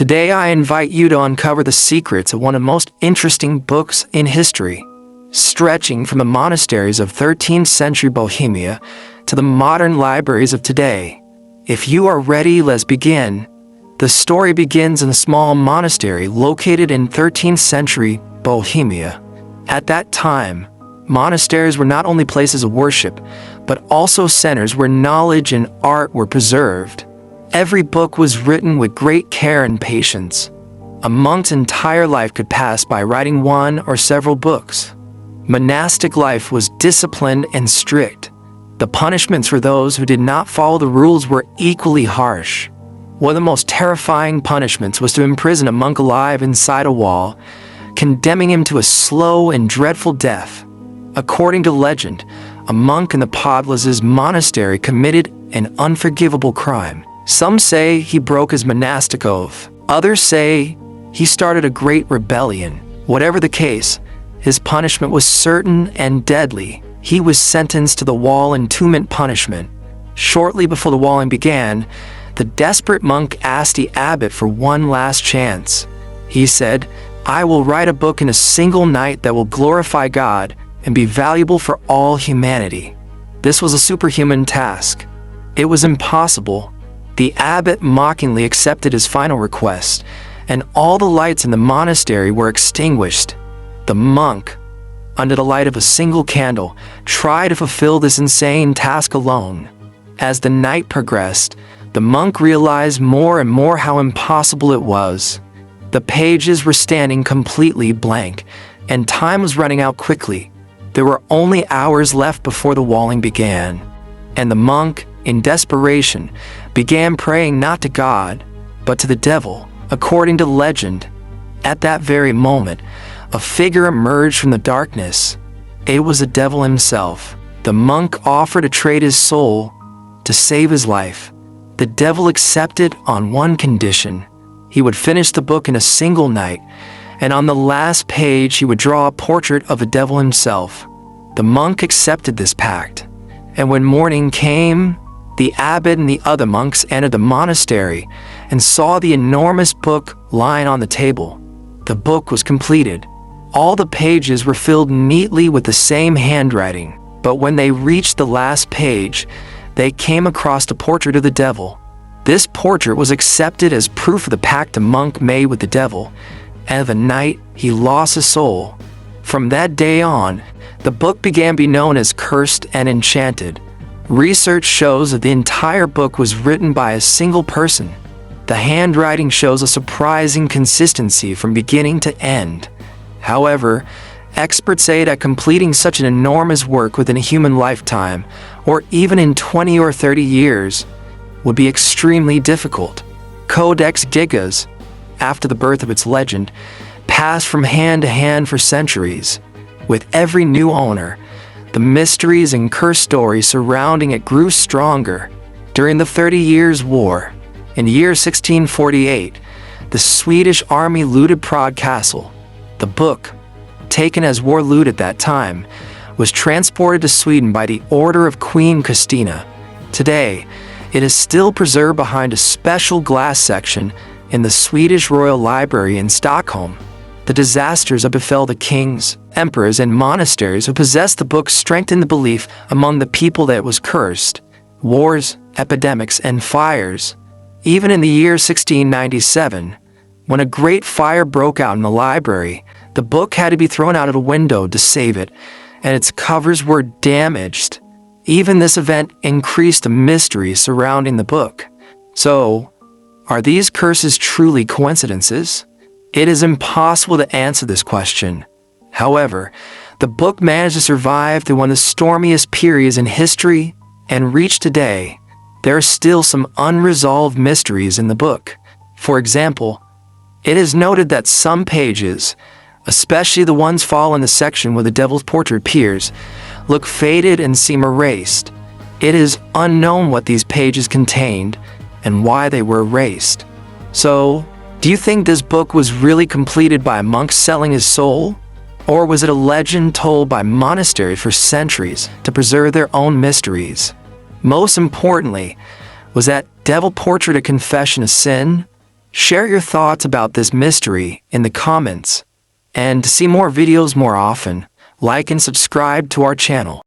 Today I invite you to uncover the secrets of one of the most interesting books in history, stretching from the monasteries of 13th century Bohemia to the modern libraries of today. If you are ready, let's begin. The story begins in a small monastery located in 13th century Bohemia. At that time, monasteries were not only places of worship, but also centers where knowledge and art were preserved. Every book was written with great care and patience. A monk's entire life could pass by writing one or several books. Monastic life was disciplined and strict. The punishments for those who did not follow the rules were equally harsh. One of the most terrifying punishments was to imprison a monk alive inside a wall, condemning him to a slow and dreadful death. According to legend, a monk in the Podlases monastery committed an unforgivable crime. Some say he broke his monastic oath. Others say he started a great rebellion. Whatever the case, his punishment was certain and deadly. He was sentenced to the wall entombment punishment. Shortly before the walling began, the desperate monk asked the abbot for one last chance. He said, "I will write a book in a single night that will glorify God and be valuable for all humanity." This was a superhuman task. It was impossible. The abbot mockingly accepted his final request, and all the lights in the monastery were extinguished. The monk, under the light of a single candle, tried to fulfill this insane task alone. As the night progressed, the monk realized more and more how impossible it was. The pages were standing completely blank, and time was running out quickly. There were only hours left before the walling began, and the monk, in desperation, began praying not to God, but to the devil. According to legend, at that very moment, a figure emerged from the darkness. It was the devil himself. The monk offered to trade his soul to save his life. The devil accepted on one condition: he would finish the book in a single night, and on the last page he would draw a portrait of the devil himself. The monk accepted this pact, and when morning came, the abbot and the other monks entered the monastery and saw the enormous book lying on the table. The book was completed. All the pages were filled neatly with the same handwriting, but when they reached the last page, they came across the portrait of the devil. This portrait was accepted as proof of the pact the monk made with the devil, and the night he lost his soul. From that day on, the book began to be known as cursed and enchanted. Research shows that the entire book was written by a single person. The handwriting shows a surprising consistency from beginning to end. However, experts say that completing such an enormous work within a human lifetime, or even in 20 or 30 years, would be extremely difficult. Codex Gigas, after the birth of its legend, passed from hand to hand for centuries. With every new owner, the mysteries and curse stories surrounding it grew stronger. During the 30 Years' War, in the year 1648, the Swedish army looted Prague Castle. The book, taken as war loot at that time, was transported to Sweden by the order of Queen Christina. Today, it is still preserved behind a special glass section in the Swedish Royal Library in Stockholm. The disasters that befell the kings, emperors, and monasteries who possessed the book strengthened the belief among the people that it was cursed. Wars, epidemics, and fires. Even in the year 1697, when a great fire broke out in the library, the book had to be thrown out of a window to save it, and its covers were damaged. Even this event increased the mystery surrounding the book. So, are these curses truly coincidences? It is impossible to answer this question. However, the book managed to survive through one of the stormiest periods in history and reached today. There are still some unresolved mysteries in the book. For example, it is noted that some pages, especially the ones fall in the section where the devil's portrait appears, look faded and seem erased. It is unknown what these pages contained and why they were erased. So, do you think this book was really completed by a monk selling his soul? Or was it a legend told by monasteries for centuries to preserve their own mysteries? Most importantly, was that devil portrait a confession of sin? Share your thoughts about this mystery in the comments. And to see more videos more often, like and subscribe to our channel.